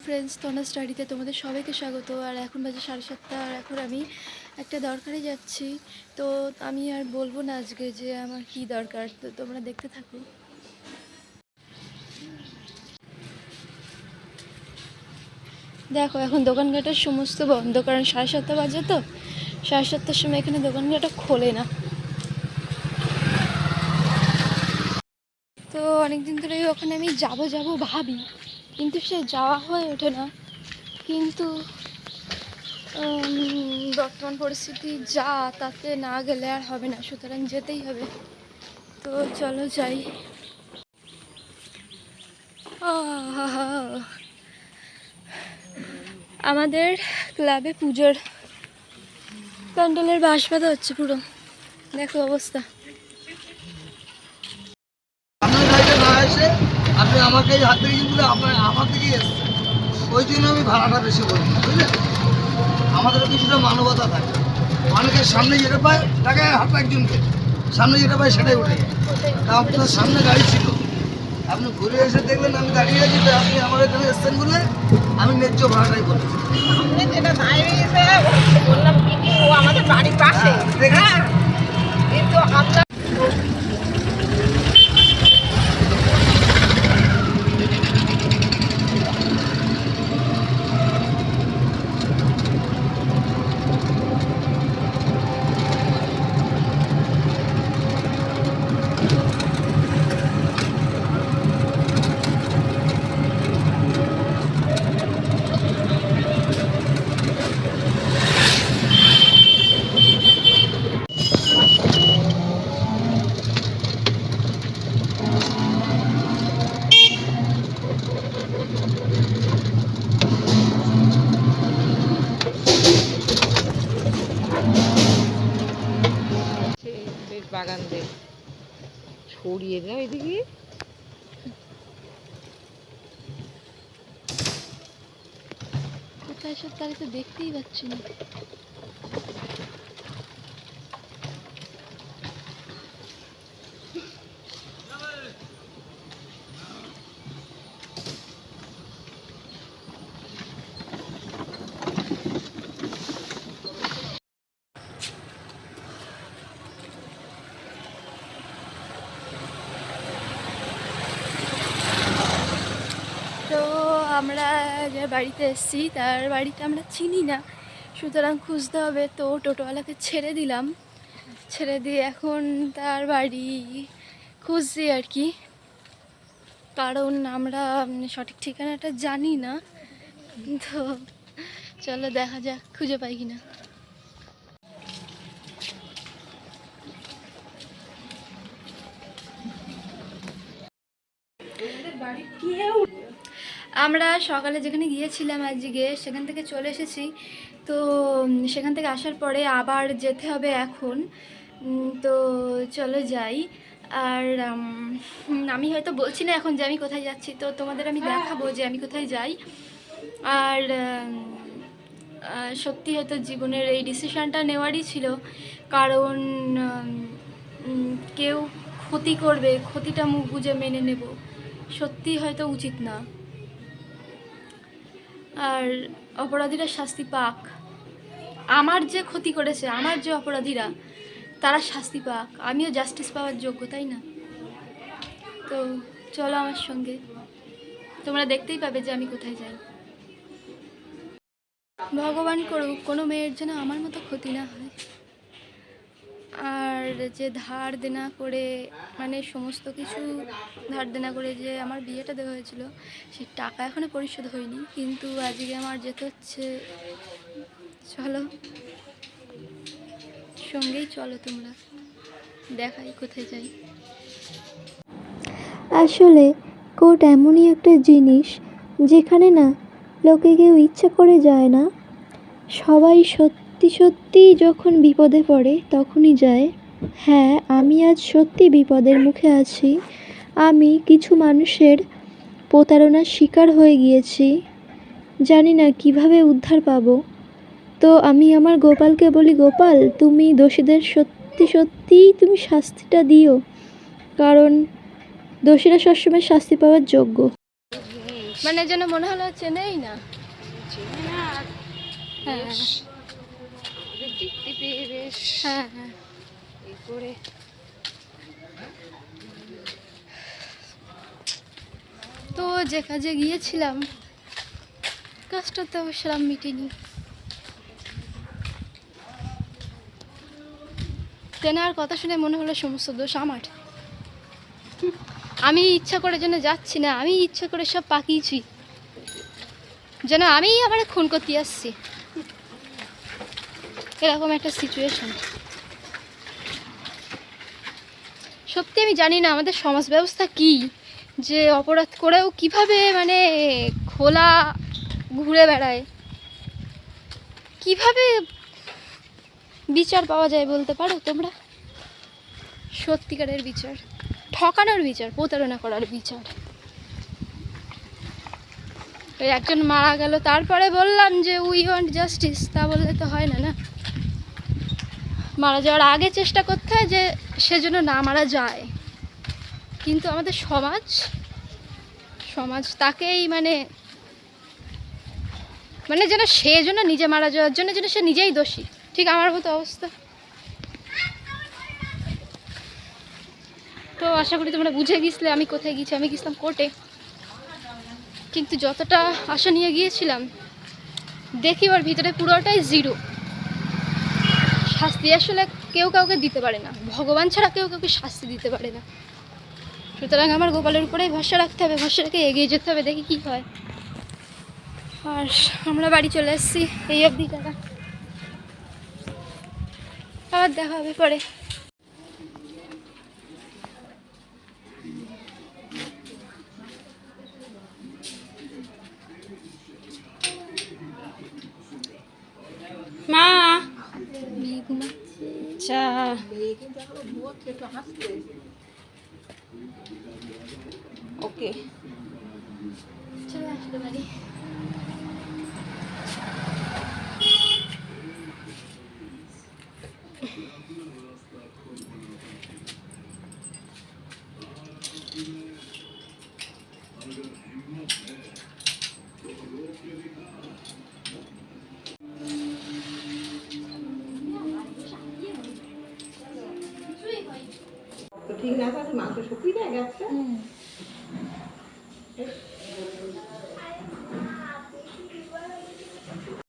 Friends, তনা স্টাডিতে তোমাদের সবাইকে স্বাগত। আর এখন বাজে 7:30, আর এখন আমি একটা দরকারে যাচ্ছি। তো আমি আর বলবো না আজকে যে আমার কি দরকার, তো তোমরা দেখতে থাকো। দেখো এখন দোকানঘাটের সমস্ত বন্ধ, কারণ 7:30 বাজে, তো 7:30টার সময় এখানে দোকানঘাটটা খোলে না। তো অনেকদিন ধরেই ওখানে আমি যাব ভাবি, কিন্তু সে যাওয়া হয়ে ওঠে না। কিন্তু বর্তমান পরিস্থিতি যা, তাতে না গেলে আর হবে না, সুতরাং যেতেই হবে। তো চলো যাই। আমাদের ক্লাবে পুজোর প্যান্ডেলের বাঁশ বাঁধা হচ্ছে, পুরো দেখো অবস্থা। আপনি আমাকে হাত থেকে বলে আমার থেকেই এসছেন, ওই জন্য আমি ভাড়াটা বেশি বলি, বুঝলেন? আমাদের কিছুটা মানবতা থাকে, অনেকের সামনে যেটা পায় টাকায় হাত একজনকে, সামনে যেটা পায় সেটাই উঠে যায়। তা আপনার সামনে গাড়ি ছিল, আপনি ঘুরে এসে দেখলেন আমি দাঁড়িয়ে আছি, তো আপনি আমার এখানে এসছেন বলে আমি ন্যায্য ভাড়াটাই বলেছি। আমাদের বাড়ির পাশে, কিন্তু আমরা বাগান দিয়ে ছড়িয়ে দেয় এদিকে। কোথায় সব তারা তো দেখতেই পাচ্ছি না। তো আমরা যে বাড়িতে এসেছি তার বাড়িটা আমরা চিনি না, সুতরাং খুঁজতে হবে। তো টোটোওয়ালাকে ছেড়ে দিলাম, ছেড়ে দিয়ে এখন তার বাড়ি খুঁজছি আর কি, কারণ আমরা সঠিক ঠিকানাটা জানি না। তো চলো দেখা যাক খুঁজে পাই কিনা। আমরা সকালে যেখানে গিয়েছিলাম আজকে, সেখান থেকে চলে এসেছি। তো সেখান থেকে আসার পরে আবার যেতে হবে এখন। তো চলো যাই। আর আমি হয়তো বলছি না এখন যে আমি কোথায় যাচ্ছি, তো তোমাদের আমি দেখাবো যে আমি কোথায় যাই। আর সত্যি হয়তো জীবনের এই ডিসিশানটা নেওয়ারই ছিল, কারণ কেউ ক্ষতি করবে, ক্ষতিটা মুখ বুজে মেনে নেব সত্যি হয়তো উচিত না। আর অপরাধীরা শাস্তি পাক, আমার যে ক্ষতি করেছে, আমার যে অপরাধীরা, তারা শাস্তি পাক, আমিও জাস্টিস পাওয়ার যোগ্য, তাই না? তো চলো আমার সঙ্গে, তোমরা দেখতেই পাবে যে আমি কোথায় যাই। ভগবান করুক কোনো মেয়ের যেন আমার মতো ক্ষতি না হয়। আর যে ধার দেনা করে, মানে সমস্ত কিছু ধার দেনা করে যে আমার বিয়েটা দেওয়া হয়েছিল, সেই টাকা এখনো পরিশোধ হয়নি, কিন্তু আজকে আমার যেতে হচ্ছে। চলো সঙ্গেই চলো, তোমরা দেখাই কোথায় যাই। আসলে কোর্ট এমনই একটা জিনিস যেখানে না লোকে কেউ ইচ্ছা করে যায় না, সবাই সত্যি সত্যি যখন বিপদে পড়ে তখনই যায়। হ্যাঁ, আমি আজ সত্যি বিপদের মুখে আছি। আমি কিছু মানুষের প্রতারণার শিকার হয়ে গিয়েছি, জানি না কিভাবে উদ্ধার পাবো। তো আমি আমার গোপালকে বলি, গোপাল তুমি দোষীদের সত্যি সত্যিই তুমি শাস্তিটা দিও, কারণ দোষীরা সবসময় শাস্তি পাওয়ার যোগ্য। মানে যেন মনে হলো চেনেই না। চেনে না আর হ্যাঁ বেশ আমাদের দেখতে পেয়ে বেশ হ্যাঁ হ্যাঁ। এই করে তো যে কাজে গিয়েছিলাম কাজটা তো সেরকম মিটেনি। তেনার কথা শুনে মনে হলো সমস্ত দোষ আমার। আমি ইচ্ছা করে যেন যাচ্ছি না, আমি ইচ্ছা করে সব পাকিয়েছি, যেন আমি আবার খুন করতে আসছি, এরকম একটা সিচুয়েশন। সত্যি আমি জানি না আমাদের সমাজ ব্যবস্থা কি, যে অপরাধ করেও কিভাবে মানে খোলা ঘুরে বেড়ায়, কিভাবে বিচার পাওয়া যায় বলতে পারো তোমরা? সত্যিকারের বিচার, ঠকানোর বিচার, প্রতারণা করার বিচার। ওই একজন মারা গেল, তারপরে বললাম যে উই ওয়ান্ট জাস্টিস, তা বললে তো হয় না। না, মারা যাওয়ার আগে চেষ্টা করতে হয় যে সেজন্য না মারা যায়। কিন্তু আমাদের সমাজ তাকেই মানে যেন সে জন্য নিজে মারা যাওয়ার জন্য যেন সে নিজেই দোষী, ঠিক আমার মতো অবস্থা। তো আশা করি তোমরা বুঝে গেছিলে আমি কোথায় গিয়েছি। আমি গেছিলাম কোর্টে, কিন্তু যতটা আশা নিয়ে গিয়েছিলাম দেখি ওর ভিতরে পুরোটাই জিরো। শাস্তি আসলে কেউ কাউকে দিতে পারে না, ভগবান ছাড়া কেউ কাউকে শাস্তি দিতে পারে না। সুতরাং আমার গোপালের উপরেই ভরসা রাখতে হবে, ভরসা রেখে এগিয়ে যেতে হবে, দেখি কী হয়। আর আমরা বাড়ি চলে এসেছি এই অবধি টাকা, আবার দেখা হবে পরে। মা মেয়ে ঘুমাচ্ছে। আচ্ছা ওকে চলে আসতে পারি। ঠিক না, মাংস শুকিয়ে গেছে।